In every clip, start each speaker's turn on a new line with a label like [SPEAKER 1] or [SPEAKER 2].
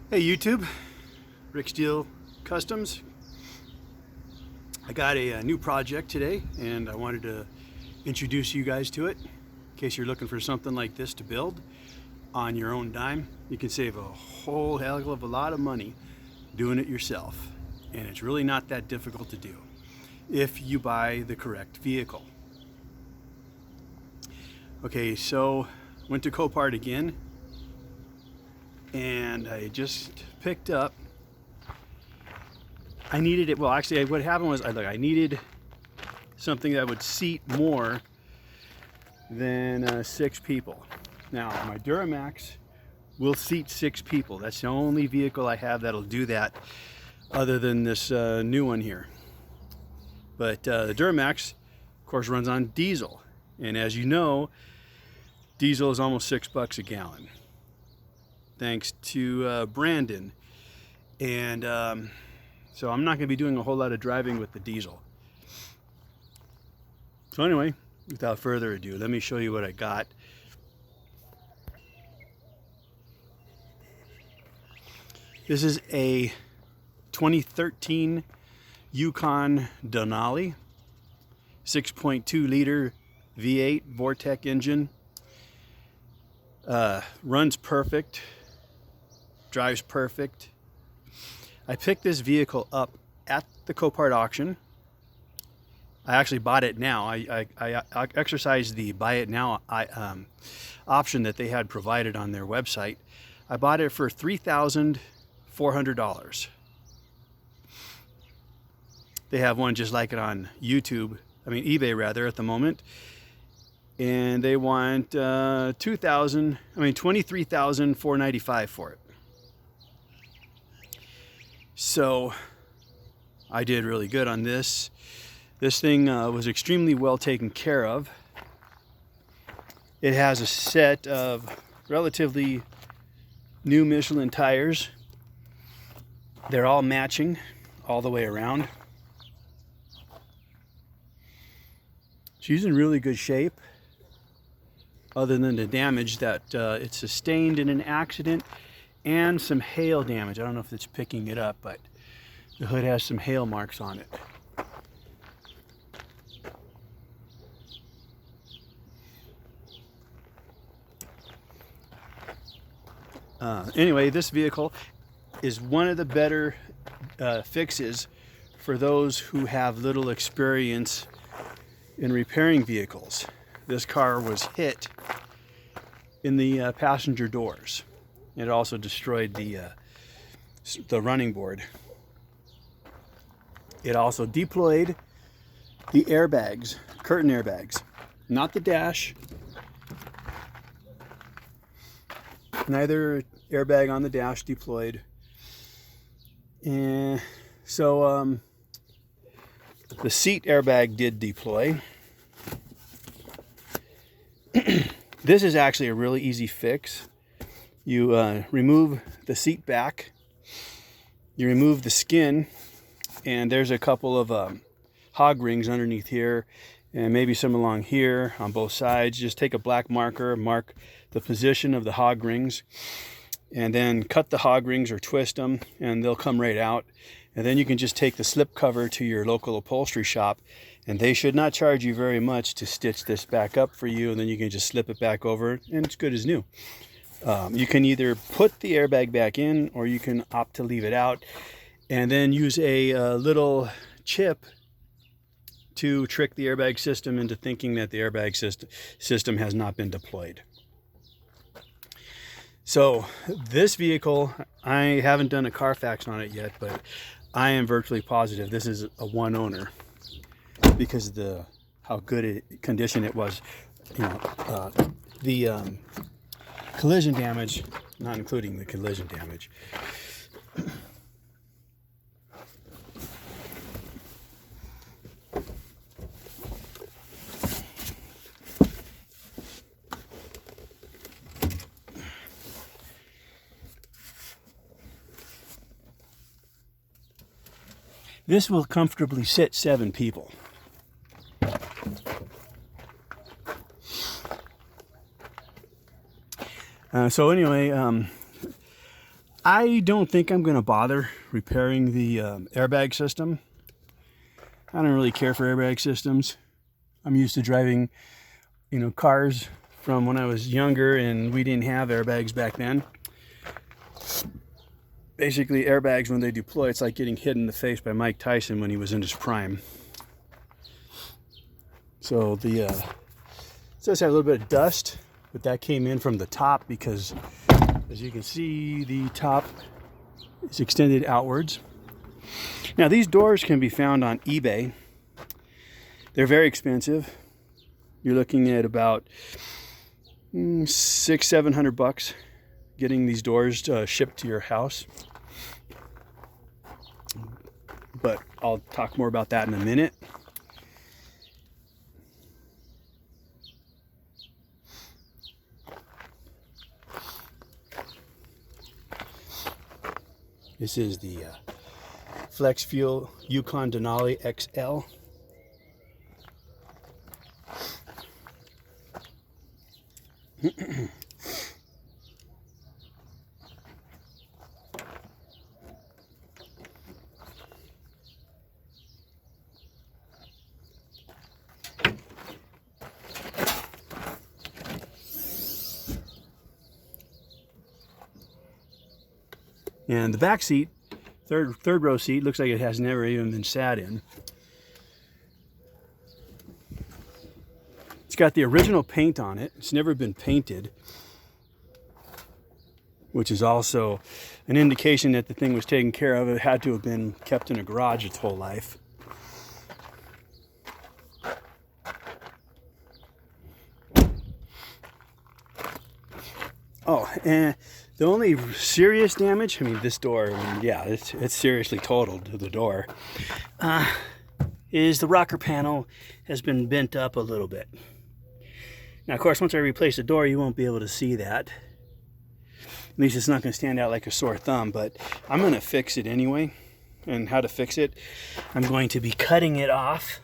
[SPEAKER 1] Hey YouTube, Rick Steele Customs. I got a new project today and I wanted to introduce you guys to it in case you're looking for something like this to build on your own dime. You can save a whole hell of a lot of money doing it yourself, and it's really not that difficult to do if you buy the correct vehicle. Okay, so went to Copart again and I just picked up, I needed it, well actually what happened was I needed something that would seat more than 6 people. Now my Duramax will seat 6 people. That's the only vehicle I have that'll do that other than this new one here. But the Duramax of course runs on diesel, and as you know, diesel is almost $6 a gallon. Thanks to Brandon, and so I'm not going to be doing a whole lot of driving with the diesel. So anyway, without further ado, let me show you what I got. This is a 2013 Yukon Denali 6.2 liter V8 Vortec engine. Runs perfect, drives perfect. I picked this vehicle up at the Copart auction. I actually bought it now. I exercised the buy it now option that they had provided on their website. I bought it for $3,400. They have one just like it on eBay rather, at the moment. And they want $23,495 for it. So I did really good on this. This thing was extremely well taken care of. It has a set of relatively new Michelin tires. They're all matching all the way around. She's in really good shape, other than the damage that it sustained in an accident and some hail damage. I don't know if it's picking it up, but the hood has some hail marks on it. Anyway, this vehicle is one of the better fixes for those who have little experience in repairing vehicles. This car was hit in the passenger doors. It also destroyed the running board. It also deployed the airbags, curtain airbags, not the dash. Neither airbag on the dash deployed. And so the seat airbag did deploy. This is actually a really easy fix. You remove the seat back, you remove the skin, and there's a couple of hog rings underneath here, and maybe some along here on both sides. Just take a black marker, mark the position of the hog rings, and then cut the hog rings or twist them, and they'll come right out. And then you can just take the slip cover to your local upholstery shop, and they should not charge you very much to stitch this back up for you, and then you can just slip it back over, and it's good as new. You can either put the airbag back in, or you can opt to leave it out and then use a little chip to trick the airbag system into thinking that the airbag system has not been deployed. So this vehicle, I haven't done a Carfax on it yet, but I am virtually positive this is a one owner because of how good condition it was. The collision damage, not including the collision damage. This will comfortably sit 7 people. So anyway, I don't think I'm going to bother repairing the airbag system. I don't really care for airbag systems. I'm used to driving, cars from when I was younger, and we didn't have airbags back then. Basically, airbags, when they deploy, it's like getting hit in the face by Mike Tyson when he was in his prime. So it does have a little bit of dust, but that came in from the top because, as you can see, the top is extended outwards. Now, these doors can be found on eBay. They're very expensive. You're looking at about $600-700 getting these doors shipped to your house. But I'll talk more about that in a minute. This is the Flex Fuel Yukon Denali XL. And the back seat, third row seat, looks like it has never even been sat in. It's got the original paint on it. It's never been painted, which is also an indication that the thing was taken care of. It had to have been kept in a garage its whole life. Oh, and the only serious damage, this door, yeah, it's seriously totaled to the door, is the rocker panel has been bent up a little bit. Now, of course, once I replace the door, you won't be able to see that. At least it's not going to stand out like a sore thumb, but I'm going to fix it anyway. And how to fix it, I'm going to be cutting it off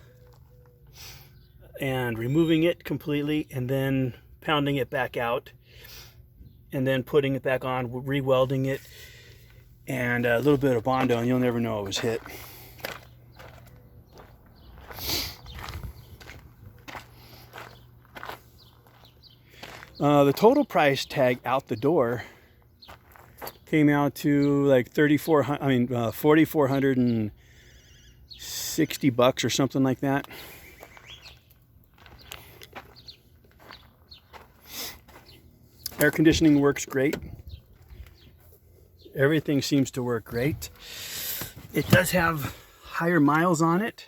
[SPEAKER 1] and removing it completely, and then pounding it back out, and then putting it back on, re-welding it, and a little bit of Bondo, and you'll never know it was hit. The total price tag out the door came out to like $4,460 or something like that. Air conditioning works great. Everything seems to work great. It does have higher miles on it,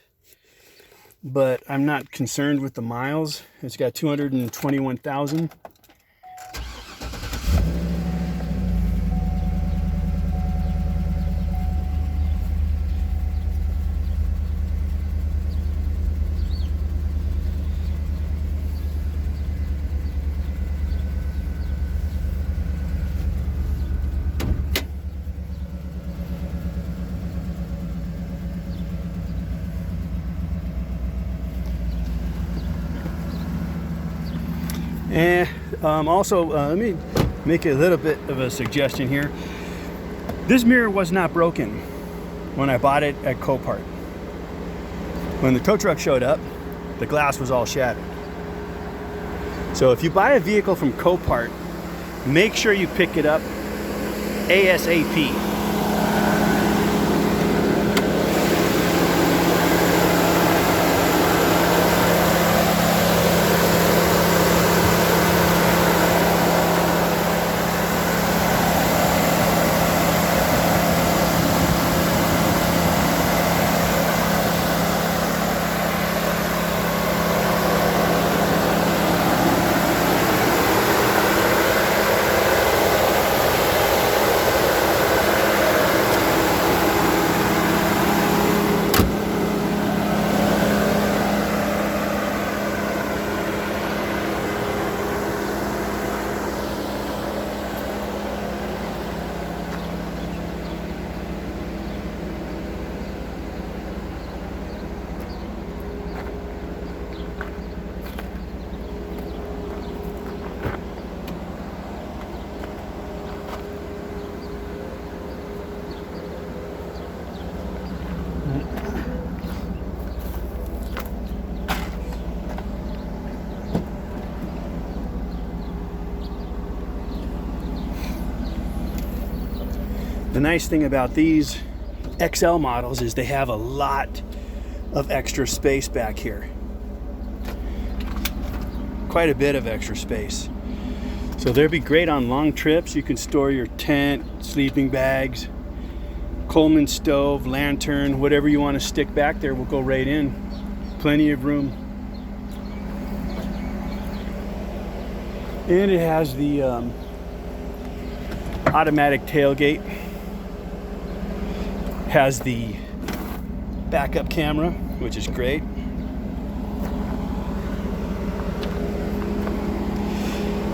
[SPEAKER 1] but I'm not concerned with the miles. It's got 221,000. And also, let me make a little bit of a suggestion here. This mirror was not broken when I bought it at Copart. When the tow truck showed up, the glass was all shattered. So if you buy a vehicle from Copart, make sure you pick it up ASAP. The nice thing about these XL models is they have a lot of extra space back here. Quite a bit of extra space. So they'll be great on long trips. You can store your tent, sleeping bags, Coleman stove, lantern, whatever you want to stick back there will go right in. Plenty of room. And it has the automatic tailgate. Has the backup camera, which is great.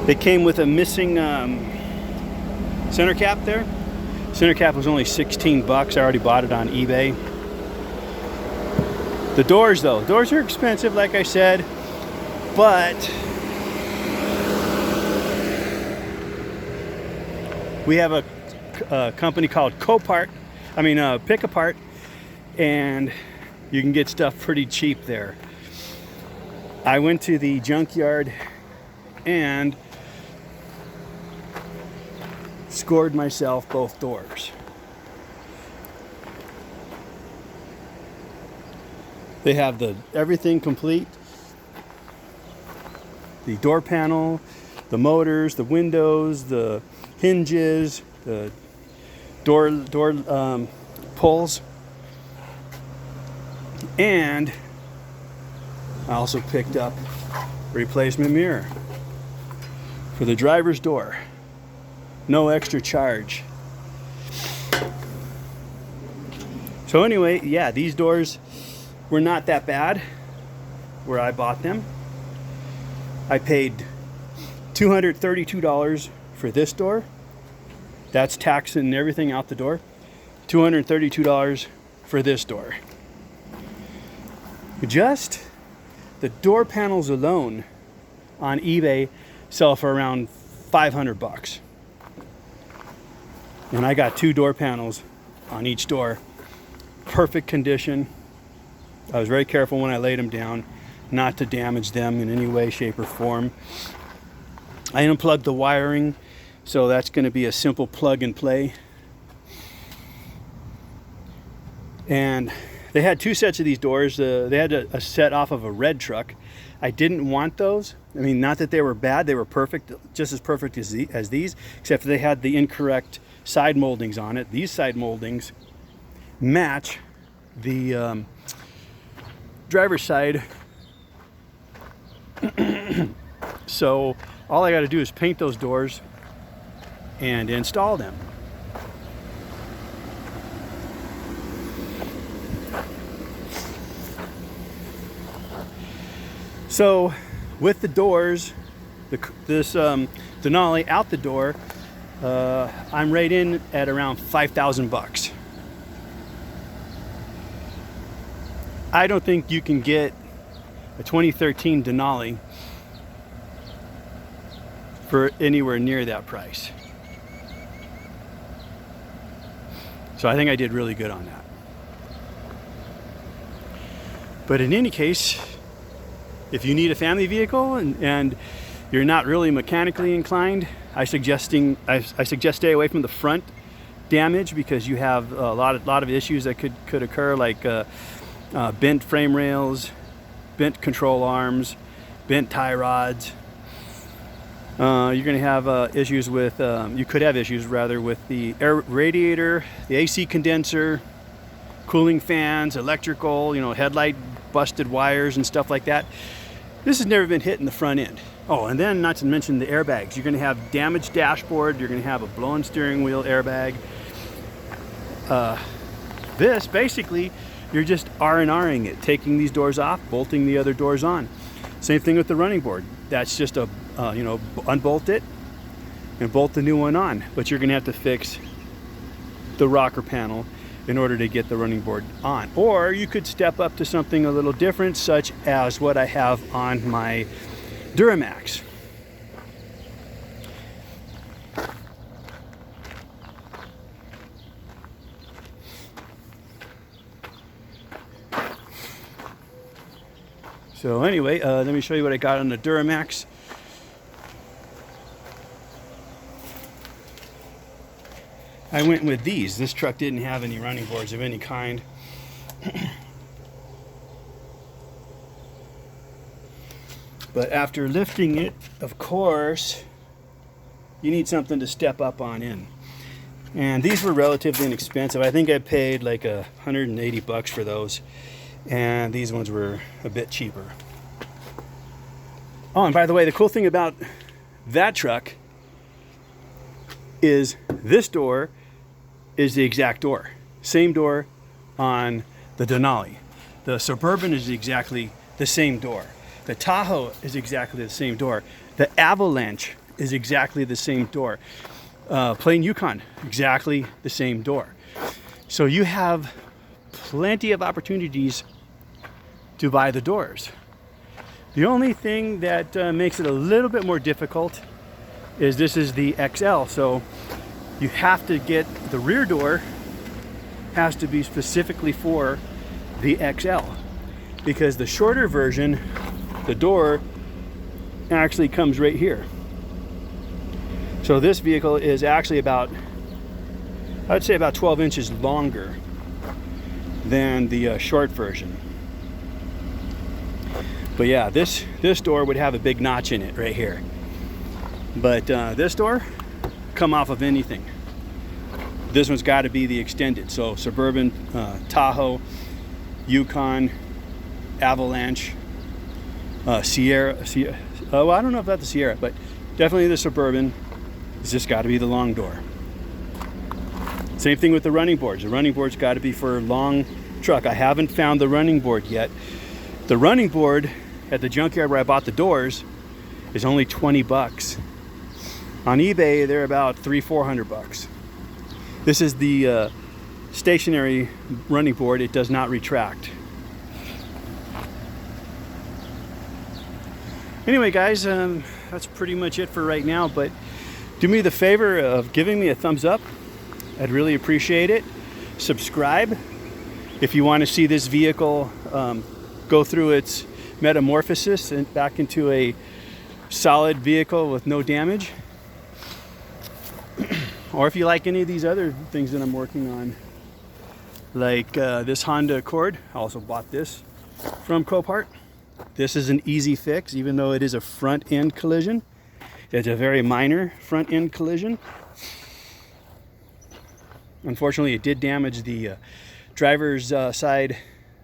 [SPEAKER 1] It came with a missing center cap there. Center cap was only 16 bucks. I already bought it on eBay. The doors though, doors are expensive like I said, but we have a company called Copart, Pick Apart, and you can get stuff pretty cheap there. I went to the junkyard and scored myself both doors. They have everything complete. The door panel, the motors, the windows, the hinges, the door pulls. And I also picked up a replacement mirror for the driver's door. No extra charge. So anyway, yeah, these doors were not that bad where I bought them. I paid $232 for this door. That's tax and everything out the door. $232 for this door. Just the door panels alone on eBay sell for around 500 bucks. And I got 2 door panels on each door. Perfect condition. I was very careful when I laid them down not to damage them in any way, shape, or form. I unplugged the wiring, so that's going to be a simple plug and play. And they had 2 sets of these doors. They had a set off of a red truck. I didn't want those. I mean, not that they were bad. They were perfect, just as perfect as these, except they had the incorrect side moldings on it. These side moldings match the driver's side. So all I got to do is paint those doors and install them. So with the doors, this Denali out the door, I'm right in at around 5,000 bucks. I don't think you can get a 2013 Denali for anywhere near that price. So I think I did really good on that. But in any case, if you need a family vehicle and you're not really mechanically inclined, I suggest stay away from the front damage, because you have a lot of issues that could occur, like bent frame rails, bent control arms, bent tie rods. You're going to have issues with, you could have issues rather with the air radiator, the AC condenser, cooling fans, electrical, headlight busted wires and stuff like that. This has never been hit in the front end. Oh, and then not to mention the airbags. You're going to have damaged dashboard. You're going to have a blown steering wheel airbag. This, basically, you're just R&Ring it, taking these doors off, bolting the other doors on. Same thing with the running board. That's just a, unbolt it and bolt the new one on. But you're going to have to fix the rocker panel in order to get the running board on. Or you could step up to something a little different, such as what I have on my Duramax. So anyway, let me show you what I got on the Duramax. I went with these. This truck didn't have any running boards of any kind. But after lifting it, of course, you need something to step up on in. And these were relatively inexpensive. I think I paid like $180 for those. And these ones were a bit cheaper. Oh, and by the way, the cool thing about that truck is this door is the exact door. Same door on the Denali. The Suburban is exactly the same door. The Tahoe is exactly the same door. The Avalanche is exactly the same door. Plain Yukon, exactly the same door. So you have plenty of opportunities to buy the doors. The only thing that makes it a little bit more difficult is this is the XL. So you have to get the rear door has to be specifically for the XL, because the shorter version, the door actually comes right here. So this vehicle is actually about, I'd say about 12 inches longer than the short version. But yeah, this door would have a big notch in it right here. But this door, come off of anything. This one's got to be the extended. So Suburban, Tahoe, Yukon, Avalanche, Sierra. Oh, I don't know about the Sierra, but definitely the Suburban. It's just got to be the long door. Same thing with the running boards. The running board's got to be for long truck. I haven't found the running board yet. The running board at the junkyard where I bought the doors is only 20 bucks. On eBay, they're about $300-400. This is the stationary running board. It does not retract. Anyway, guys, that's pretty much it for right now, but do me the favor of giving me a thumbs up. I'd really appreciate it. Subscribe if you want to see this vehicle go through its metamorphosis and back into a solid vehicle with no damage. Or if you like any of these other things that I'm working on, like this Honda Accord. I also bought this from Copart. This is an easy fix, even though it is a front end collision. It's a very minor front end collision. Unfortunately, it did damage the driver's side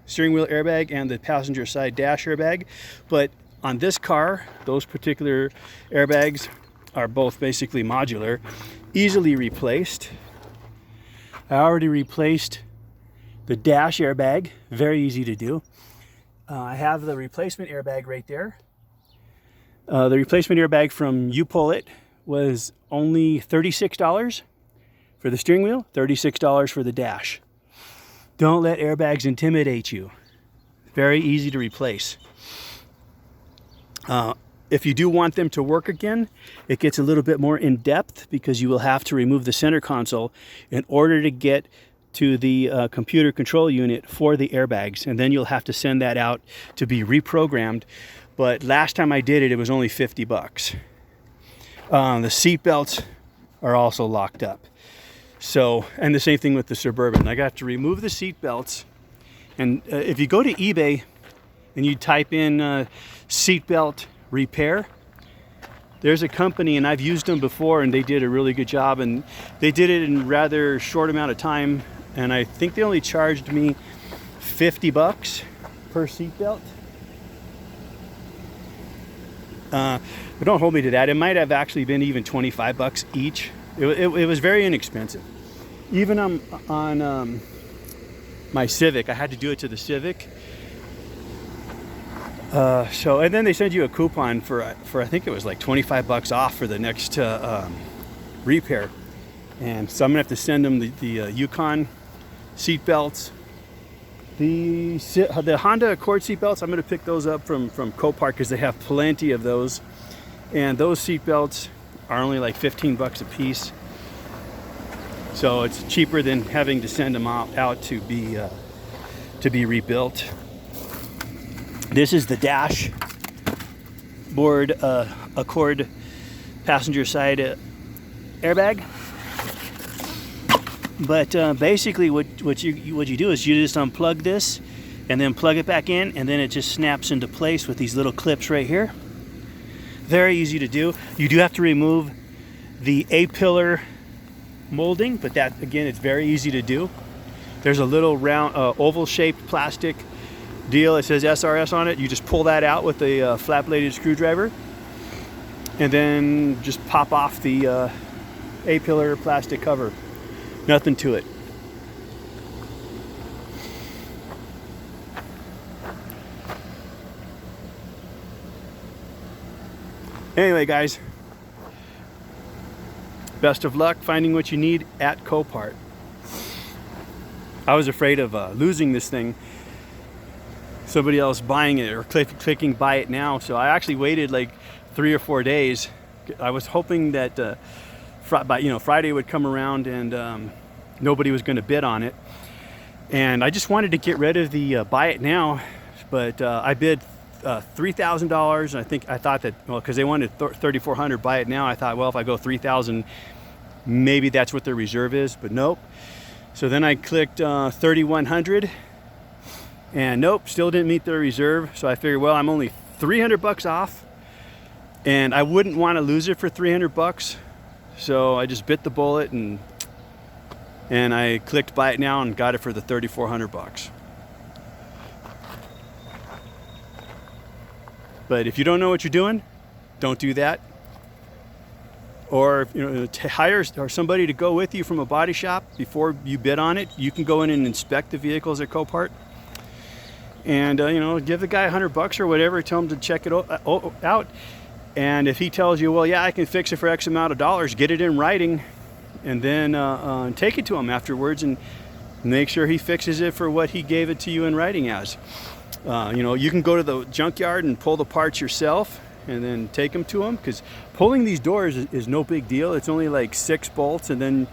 [SPEAKER 1] steering wheel airbag and the passenger side dash airbag. But on this car, those particular airbags are both basically modular, easily replaced. I already replaced the dash airbag, very easy to do. I have the replacement airbag right there. The replacement airbag from U-Pull-It was only $36 for the steering wheel, $36 for the dash. Don't let airbags intimidate you. Very easy to replace. If you do want them to work again, it gets a little bit more in depth because you will have to remove the center console in order to get to the computer control unit for the airbags, and then you'll have to send that out to be reprogrammed. But last time I did it, it was only 50 bucks. The seat belts are also locked up. So, and the same thing with the Suburban. I got to remove the seat belts, and if you go to eBay and you type in seatbelt repair, there's a company, and I've used them before, and they did a really good job, and they did it in a rather short amount of time, and I think they only charged me 50 bucks per seatbelt. But don't hold me to that. It might have actually been even 25 bucks each. It was very inexpensive. Even on my Civic, I had to do it to the Civic. And then they send you a coupon for I think it was like 25 bucks off for the next repair. And so I'm gonna have to send them the Yukon seat belts. The Honda Accord seat belts, I'm gonna pick those up from Copart because they have plenty of those. And those seat belts are only like 15 bucks a piece. So it's cheaper than having to send them out to be rebuilt. This is the dashboard Accord passenger side airbag. But basically what you do is you just unplug this and then plug it back in, and then it just snaps into place with these little clips right here. Very easy to do. You do have to remove the A-pillar molding, but that, again, it's very easy to do. There's a little round oval-shaped plastic deal. It says SRS on it. You just pull that out with a flat-bladed screwdriver, and then just pop off the A-pillar plastic cover. Nothing to it. Anyway, guys, best of luck finding what you need at Copart. I was afraid of losing this thing, somebody else buying it or clicking buy it now, so I actually waited like 3 or 4 days. I was hoping that Friday would come around and nobody was going to bid on it, and I just wanted to get rid of the buy it now, but I bid $3,000. I thought that, well, because they wanted $3,400 buy it now, I thought, well, if I go $3,000, maybe that's what their reserve is, but nope. So then I clicked $3,100, and nope, still didn't meet their reserve. So I figured, well, I'm only $300 off, and I wouldn't want to lose it for $300. So I just bit the bullet and I clicked buy it now and got it for the $3,400. But if you don't know what you're doing, don't do that. Or hire somebody to go with you from a body shop before you bid on it. You can go in and inspect the vehicles at Copart, and give the guy $100 or whatever. Tell him to check it out. And if he tells you, well, yeah, I can fix it for X amount of dollars, get it in writing, and then take it to him afterwards and make sure he fixes it for what he gave it to you in writing as. You can go to the junkyard and pull the parts yourself and then take them to them, because pulling these doors is no big deal. It's only like 6 bolts, and then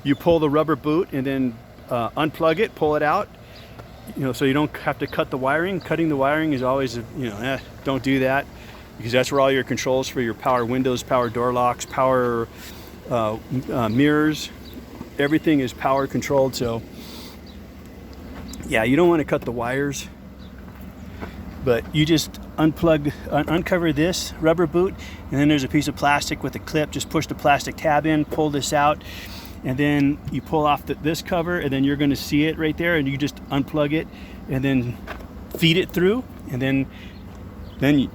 [SPEAKER 1] you pull the rubber boot and then unplug it, pull it out, so you don't have to cut the wiring. Cutting the wiring is always, don't do that, because that's where all your controls for your power windows, power door locks, power mirrors, everything is power controlled. So yeah, you don't want to cut the wires, but you just uncover this rubber boot, and then there's a piece of plastic with a clip. Just push the plastic tab in, pull this out, and then you pull off this cover, and then you're going to see it right there, and you just unplug it and then feed it through, and then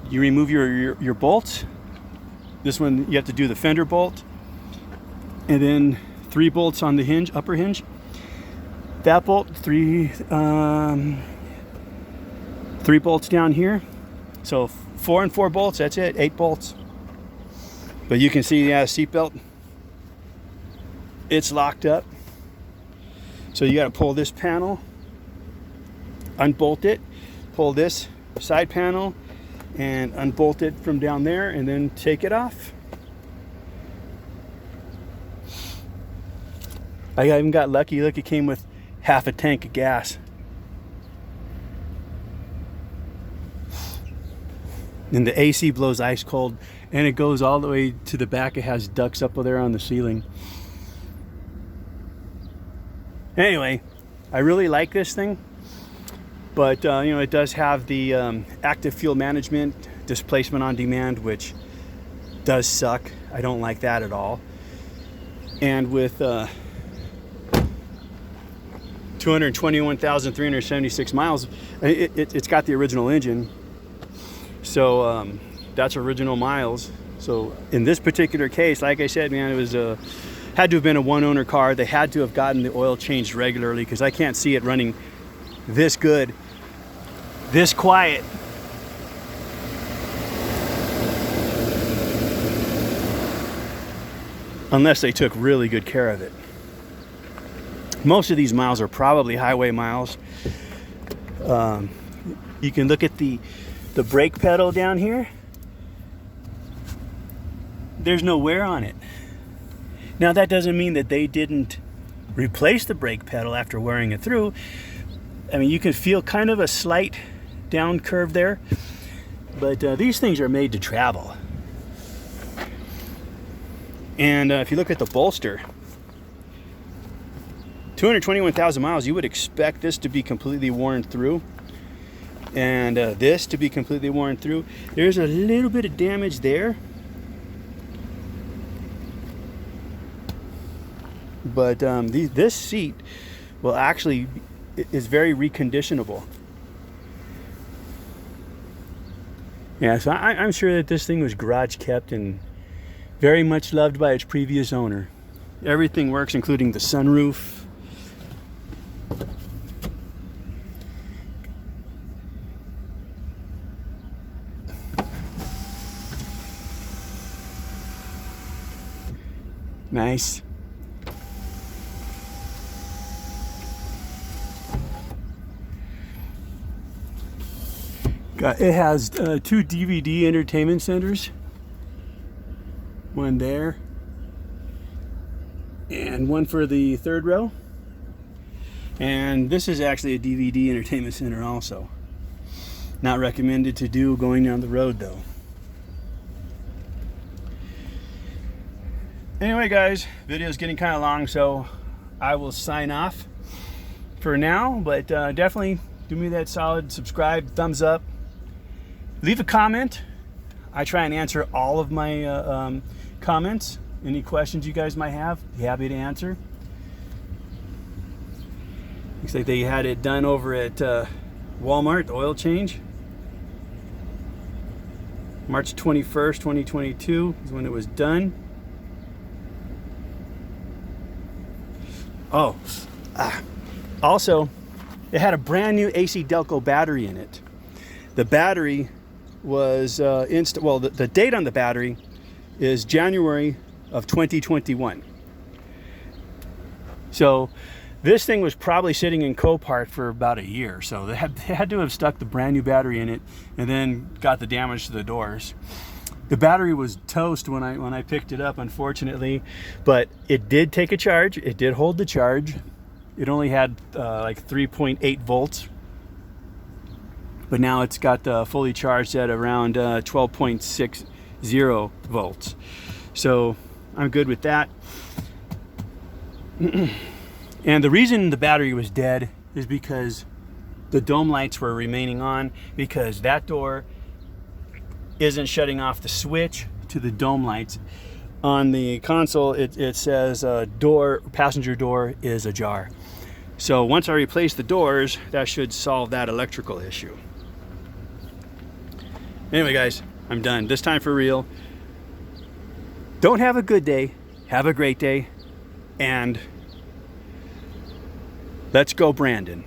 [SPEAKER 1] you remove your bolts. This one you have to do the fender bolt, and then 3 bolts on the hinge, upper hinge. That bolt, 3 bolts down here. So 4 and 4 bolts, that's it, 8 bolts. But you can see the seatbelt, it's locked up. So you got to pull this panel, unbolt it, pull this side panel and unbolt it from down there, and then take it off. I even got lucky. Look, it came with half a tank of gas. And the AC blows ice cold, and it goes all the way to the back. It has ducts up there on the ceiling. Anyway, I really like this thing, but it does have the active fuel management, displacement on demand, which does suck. I don't like that at all. And with 221,376 miles, it's got the original engine. So that's original miles. So in this particular case, like I said, man, it was had to have been a 1-owner car. They had to have gotten the oil changed regularly, because I can't see it running this good, this quiet. Unless they took really good care of it. Most of these miles are probably highway miles. You can look at the brake pedal down here. There's no wear on it. Now that doesn't mean that they didn't replace the brake pedal after wearing it through. I mean, you can feel kind of a slight down curve there, but these things are made to travel. And if you look at the bolster, 221,000 miles, you would expect this to be completely worn through, and this to be completely worn through. There's a little bit of damage there, but this seat will actually is very reconditionable. Yeah, so I'm sure that this thing was garage kept and very much loved by its previous owner. Everything works, including the sunroof. Nice. It has 2 DVD entertainment centers. One there. And one for the third row. And this is actually a DVD entertainment center also. Not recommended to do going down the road though. Anyway guys, video's getting kind of long, so I will sign off for now, but definitely do me that solid, subscribe, thumbs up, leave a comment. I try and answer all of my comments. Any questions you guys might have, be happy to answer. Looks like they had it done over at Walmart, the oil change. March 21st, 2022 is when it was done. Oh, also, it had a brand new AC Delco battery in it. The battery was the date on the battery is January of 2021. So this thing was probably sitting in Copart for about a year. So they had to have stuck the brand new battery in it and then got the damage to the doors. The battery was toast when I picked it up, unfortunately, but it did take a charge. It did hold the charge. It only had like 3.8 volts, but now it's got fully charged at around 12.60 volts. So I'm good with that. And the reason the battery was dead is because the dome lights were remaining on, because that door isn't shutting off the switch to the dome lights. On the console, it says passenger door is ajar. So once I replace the doors, that should solve that electrical issue. Anyway guys, I'm done. This time for real. Don't have a good day, have a great day, and let's go Brandon.